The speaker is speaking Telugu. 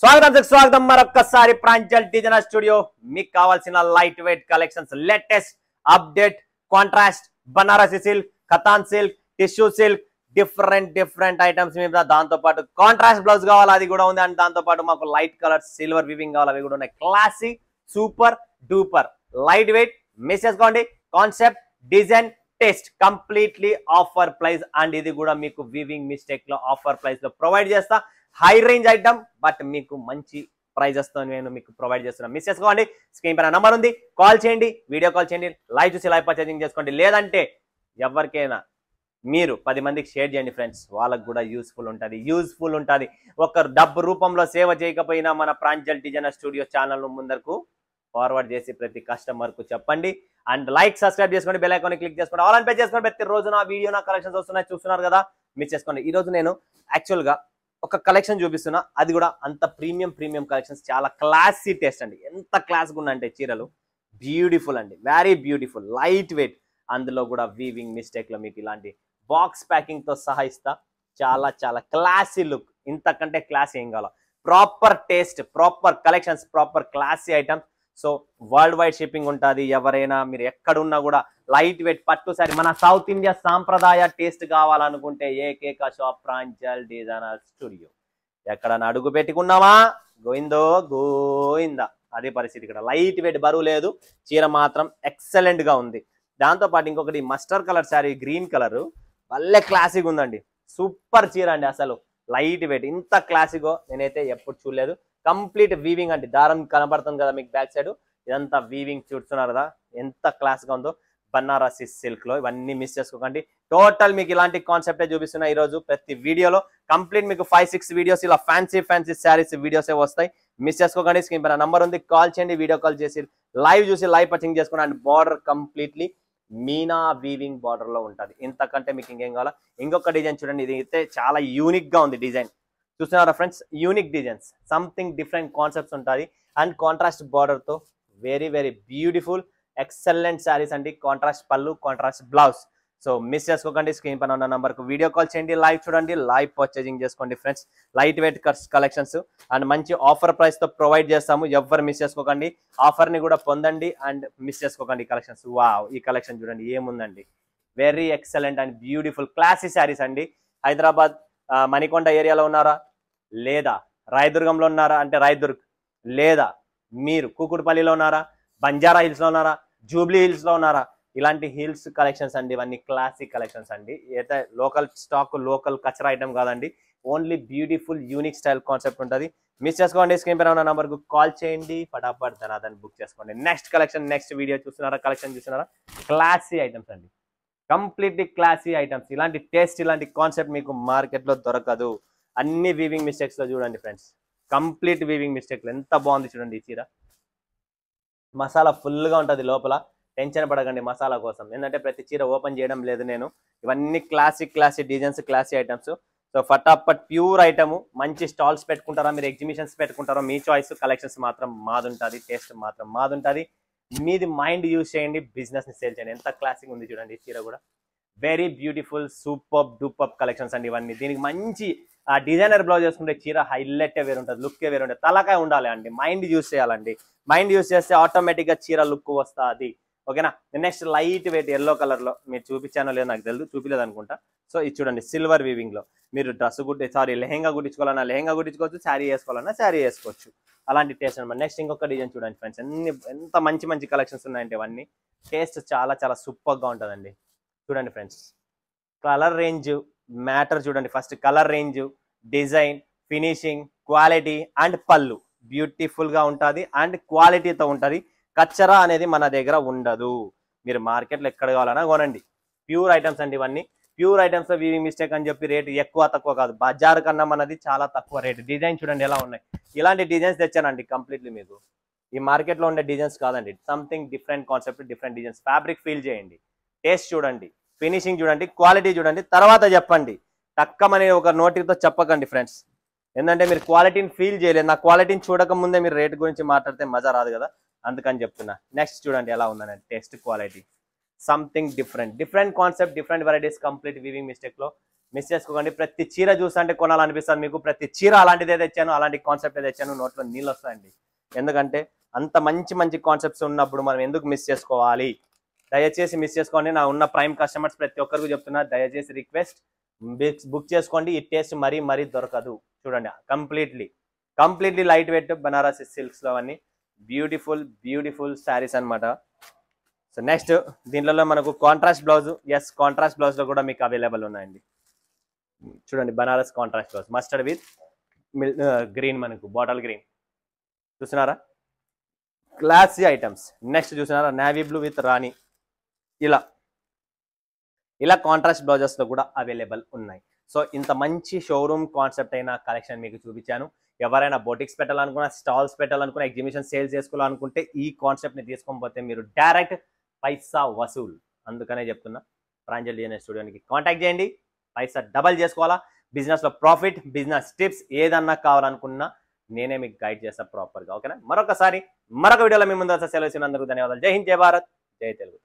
స్వాగతం మరొక్కసారి ప్రాంజల్ డిజైనర్ స్టూడియో. మీకు కావాల్సిన light weight collections, latest update, contrast, Banarasi silk, Katan silk, tissue silk, different items మీద. దాంతో పాటు కాంట్రాస్ట్ బ్లౌజ్ కావాలి, అది కూడా ఉంది. అండ్ దాంతో పాటు మాకు లైట్ కలర్స్, సిల్వర్ వివింగ్ కావాలి, అవి కూడా ఉన్నాయి. Classy, super duper light weight. Miss చేసుకోండి. Concept, design, test completely offer price. And ఇది కూడా మీకు వివింగ్ మిస్టేక్ లో ఆఫర్ ప్రైస్ లో ప్రొవైడ్ చేస్తా. హై రేంజ్ ఐటమ్, బట్ మీకు మంచి ప్రైజెస్ తో నేను మీకు ప్రొవైడ్ చేస్తున్నాను. మిస్ చేసుకోండి. స్క్రీన్ పైన నంబర్ ఉంది, కాల్ చేయండి, వీడియో కాల్ చేయండి, లైవ్ చూసి లైవ్ పర్చేసింగ్ చేసుకోండి. లేదంటే ఎవరికైనా మీరు 10 మందికి షేర్ చేయండి ఫ్రెండ్స్, వాళ్ళకు కూడా యూస్ఫుల్ ఉంటుంది. ఒక డబ్బు రూపంలో సేవ చేయకపోయినా మన ప్రాంజల్ డిజైనర్ స్టూడియో ఛానల్ ముందరకు ఫార్వర్డ్ చేసి ప్రతి కస్టమర్ కు చెప్పండి. అండ్ లైక్, సబ్స్క్రైబ్ చేసుకోండి, బెల్ ఐకాన్ క్లిక్ చేసుకోండి, ఆల్ అని పే చేసుకోండి. ప్రతి రోజు నా వీడియో, నా కలెక్షన్స్ వస్తున్నాయి, చూస్తున్నారు కదా, మిస్ చేసుకోండి. ఈ రోజు నేను యాక్చువల్ గా ఒక కలెక్షన్ చూపిస్తున్నా, అది కూడా అంత ప్రీమియం కలెక్షన్స్, చాలా క్లాసీ టేస్ట్ అండి. ఎంత క్లాస్గా ఉన్నాయంటే చీరలు, బ్యూటిఫుల్ అండి, వెరీ బ్యూటిఫుల్, లైట్ వెయిట్. అందులో కూడా వీవింగ్ మిస్టేక్ లో మీకు ఇలాంటి బాక్స్ ప్యాకింగ్ తో సహా ఇస్తా. చాలా క్లాసీ లుక్, ఇంతకంటే క్లాసీ ఏం కావాలో. Proper taste, proper collections, proper classy items. So world wide shipping ఉంటుంది. ఎవరైనా మీరు ఎక్కడున్నా కూడా లైట్ వెయిట్ పట్టు సారీ, మన సౌత్ ఇండియా సాంప్రదాయ టేస్ట్ కావాలనుకుంటే ఏకైక షాప్ ప్రాంజల్ డిజైనర్ స్టూడియో. ఎక్కడ అడుగు పెట్టుకున్నామా గోయిందా, అదే పరిస్థితి ఇక్కడ. లైట్ వెయిట్, బరువు లేదు, చీర మాత్రం ఎక్సలెంట్ గా ఉంది. దాంతో పాటు ఇంకొకటి mustard colour sari, green colour, భలే క్లాసిక్ ఉందండి. సూపర్ చీర అండి, అసలు లైట్ వెయిట్ ఇంత క్లాసిక్ నేనైతే ఎప్పుడు చూడలేదు. కంప్లీట్ వీవింగ్ అండి, దారం కనబడుతుంది కదా మీకు బ్యాక్ సైడ్, ఇదంతా వీవింగ్ చూస్తున్నారు కదా, ఎంత క్లాస్ గా ఉందో. బనారసి సిల్క్ లో, ఇవన్నీ మిస్ చేసుకోకండి. టోటల్ మీకు ఇలాంటి కాన్సెప్టే చూపిస్తున్నా ఈ రోజు ప్రతి వీడియోలో. కంప్లీట్ మీకు 5-6 వీడియోస్ ఇలా ఫ్యాన్సీ శారీస్ వీడియోసే వస్తాయి. మిస్ చేసుకోకండి. స్క్రీన్ పైన నంబర్ ఉంది, కాల్ చేయండి, వీడియో కాల్ చేసి లైవ్ చూసి లైవ్ పర్చింగ్ చేసుకోండి. And border completely Meena weaving border లో ఉంటుంది. ఇంతకంటే మీకు ఇంకేం కావాలా. ఇంకొక డిజైన్ చూడండి, ఇది అయితే చాలా యూనిక్ గా ఉంది డిజైన్. చూస్తున్నారా friends, unique designs, something different concepts ఉంటుంది. అండ్ కాంట్రాస్ట్ బార్డర్ తో వెరీ బ్యూటిఫుల్ ఎక్సలెంట్ శారీస్ అండి. కాంట్రాస్ట్ పళ్ళు, కాంట్రాస్ట్ బ్లౌజ్. సో మిస్ చేసుకోకండి. స్క్రీన్ పైన ఉన్న నంబర్ కు వీడియో కాల్ చేయండి, లైవ్ చూడండి, లైవ్ పర్చేజింగ్ చేసుకోండి friends. Light weight collections and మంచి ఆఫర్ ప్రైస్ తో ప్రొవైడ్ చేస్తాము. ఎవ్వరు మిస్ చేసుకోకండి, ఆఫర్ ని కూడా పొందండి. అండ్ మిస్ చేసుకోకండి కలెక్షన్స్. వావ్, ఈ కలెక్షన్ చూడండి ఏముందండి, very excellent and beautiful classy saris అండి. హైదరాబాద్ మణికొండ ఏరియాలో ఉన్నారా, లేదా రాయదుర్గంలో ఉన్నారా అంటే రాయదుర్గ్, లేదా మీరు కూకుడుపల్లిలో ఉన్నారా, బంజారా హిల్స్ లో ఉన్నారా, జూబ్లీ హిల్స్ లో ఉన్నారా, ఇలాంటి హిల్స్ కలెక్షన్స్ అండి. ఇవన్నీ క్లాసిక్ కలెక్షన్స్ అండి. అయితే లోకల్ స్టాక్, లోకల్ కచరా ఐటమ్ కాదండి, only beautiful unique style concept ఉంటుంది. మిస్ చేసుకోండి. స్క్రీన్ పైన ఉన్న నంబర్ కు కాల్ చేయండి, ఫటాఫట్ ధనాదని బుక్ చేసుకోండి. నెక్స్ట్ కలెక్షన్, నెక్స్ట్ వీడియో చూస్తున్నారా, కలెక్షన్ చూస్తున్నారా, క్లాసీ ఐటమ్స్ అండి, కంప్లీట్లీ క్లాసీ ఐటమ్స్. ఇలాంటి టేస్ట్, ఇలాంటి కాన్సెప్ట్ మీకు మార్కెట్ లో దొరకదు. అన్ని వీవింగ్ మిస్టేక్స్ లో చూడండి ఫ్రెండ్స్, కంప్లీట్ వీవింగ్ మిస్టేక్ లో ఎంత బాగుంది చూడండి. ఈ చీర మసాలా ఫుల్ గా ఉంటుంది లోపల, టెన్షన్ పడకండి మసాలా కోసం. ఏంటంటే ప్రతి చీర ఓపెన్ చేయడం లేదు నేను. ఇవన్నీ classy designs, classy items. So ఫటాఫట్ ప్యూర్ ఐటమ్. మంచి స్టాల్స్ పెట్టుకుంటారా, మీరు ఎగ్జిబిషన్స్ పెట్టుకుంటారా, మీ చాయిస్. కలెక్షన్స్ మాత్రం మాదుంటుంది, టేస్ట్ మాత్రం మాదుంటుంది. మీది మైండ్ యూజ్ చేయండి, బిజినెస్ ని సేల్ చేయండి. ఎంత క్లాసిక్ ఉంది చూడండి ఈ చీర కూడా. Very beautiful super duper collections అండి ఇవన్నీ. దీనికి మంచి డిజైనర్ బ్లౌజ్ చేసుకుంటే చీర హైలైట్ వేరు ఉంటుంది, లుక్కే వేరు ఉంటుంది. తలకాయ ఉండాలి అండి, మైండ్ యూజ్ చేయాలండి. మైండ్ యూజ్ చేస్తే ఆటోమేటిక్ గా చీర లుక్ వస్తుంది. ఓకేనా. Next light weight yellow colour లో, మీరు చూపించానో లేదో నాకు తెలియదు, చూపించలేదు అనుకుంటా. సో ఇది చూడండి, సిల్వర్ వీవింగ్ లో. మీరు డ్రెస్ లెహంగా కుట్టించుకోవాలన్నా లెహంగా కుట్టించుకోవచ్చు, శారీ వేసుకోవాలన్నా శారీ వేసుకోవచ్చు. అలాంటి టేస్ట్ అనమాట. నెక్స్ట్ ఇంకొక డిజైన్ చూడండి ఫ్రెండ్స్, ఎంత మంచి కలెక్షన్స్ ఉన్నాయంటే ఇవన్నీ. టేస్ట్ చాలా సూపర్ గా ఉంటుందండి. చూడండి ఫ్రెండ్స్, కలర్ రేంజ్ మ్యాటర్ చూడండి. First colour range, design, finishing, quality and పళ్ళు బ్యూటిఫుల్ గా ఉంటుంది అండ్ క్వాలిటీతో ఉంటుంది. కచ్చరా అనేది మన దగ్గర ఉండదు. మీరు మార్కెట్లో ఎక్కడ కావాలన్నా కొనండి. ప్యూర్ ఐటమ్స్ అండి ఇవన్నీ. ప్యూర్ ఐటమ్స్ లో వీవింగ్ మిస్టేక్ అని చెప్పి రేటు ఎక్కువ తక్కువ కాదు, బజార్ కన్నా మనది చాలా తక్కువ రేటు. డిజైన్ చూడండి ఎలా ఉన్నాయి. ఇలాంటి డిజైన్స్ తెచ్చానండి కంప్లీట్లీ మీకు. ఈ మార్కెట్ లో ఉండే డిజైన్స్ కాదండి, something different concept, different designs. Fabric feel చేయండి, టేస్ట్ చూడండి, ఫినిషింగ్ చూడండి, క్వాలిటీ చూడండి, తర్వాత చెప్పండి. తక్కువని ఒక నోటితో చెప్పకండి ఫ్రెండ్స్, ఏంటంటే మీరు క్వాలిటీని ఫీల్ చేయలేదు. నా క్వాలిటీని చూడక ముందే మీరు రేట్ గురించి మాట్లాడితే మజా రాదు కదా, అందుకని చెప్తున్నా. నెక్స్ట్ చూడండి ఎలా ఉందని, taste, quality, something different concept, different varieties, complete weaving mistake లో మిస్ చేసుకోకండి. ప్రతి చీర చూస్తుంటే కొనాలనిపిస్తుంది మీకు. ప్రతి చీర అలాంటిదే తెచ్చాను, అలాంటి కాన్సెప్ట్ తెచ్చాను. నోట్లో నీళ్ళు వస్తాయండి. ఎందుకంటే అంత మంచి మంచి కాన్సెప్ట్స్ ఉన్నప్పుడు మనం ఎందుకు మిస్ చేసుకోవాలి? దయచేసి మిస్ చేసుకోండి. నా ఉన్న ప్రైమ్ కస్టమర్స్ ప్రతి ఒక్కరికి చెప్తున్నా, దయచేసి రిక్వెస్ట్, బుక్ చేసుకోండి. ఈ టేస్ట్ మరీ మరీ దొరకదు. చూడండి, completely light weight Banarasi silks లో అన్ని బ్యూటిఫుల్ శారీస్ అన్నమాట. సో నెక్స్ట్ దీంట్లో మనకు కాంట్రాస్ట్ బ్లౌజ్, కాంట్రాస్ట్ బ్లౌజ్ లో కూడా మీకు అవైలబుల్ ఉన్నాయండి. చూడండి, Banaras contrast blouse mustard with green, మనకు బాటిల్ గ్రీన్ చూసినారా, క్లాసీ ఐటమ్స్. నెక్స్ట్ చూసినారా, నేవీ బ్లూ విత్ రాణి, ఇలా కాంట్రాస్ట్ బ్లౌజెస్ లో కూడా అవైలబుల్ ఉన్నాయి. సో ఇంత మంచి షోరూమ్ కాన్సెప్ట్ అయిన కలెక్షన్ మీకు చూపించాను. ఎవరైనా బొటిక్స్ పెట్టాలనుకున్నా, స్టాల్స్ పెట్టాలనుకున్నా, ఎగ్జిబిషన్ సేల్స్ చేసుకోవాలనుకుంటే ఈ కాన్సెప్ట్ ని తీసుకోకపోతే మీరు డైరెక్ట్ పైసా వసూల్. అందుకనే చెప్తున్నా, ప్రాంజల్ డిఎన్ఏ స్టూడియోకి కాంటాక్ట్ చేయండి. పైసా డబల్ చేసుకోవాలా, బిజినెస్ లో ప్రాఫిట్, బిజినెస్ టిప్స్ ఏదన్నా కావాలనుకున్నా నేనే మీకు గైడ్ చేస్తా ప్రాపర్గా. ఓకేనా? మరొక వీడియోలో మీ ముందు సెలవు ఇచ్చినందుకు ధన్యవాదాలు. జై హింద్, జై భారత్, జై తెలుగు.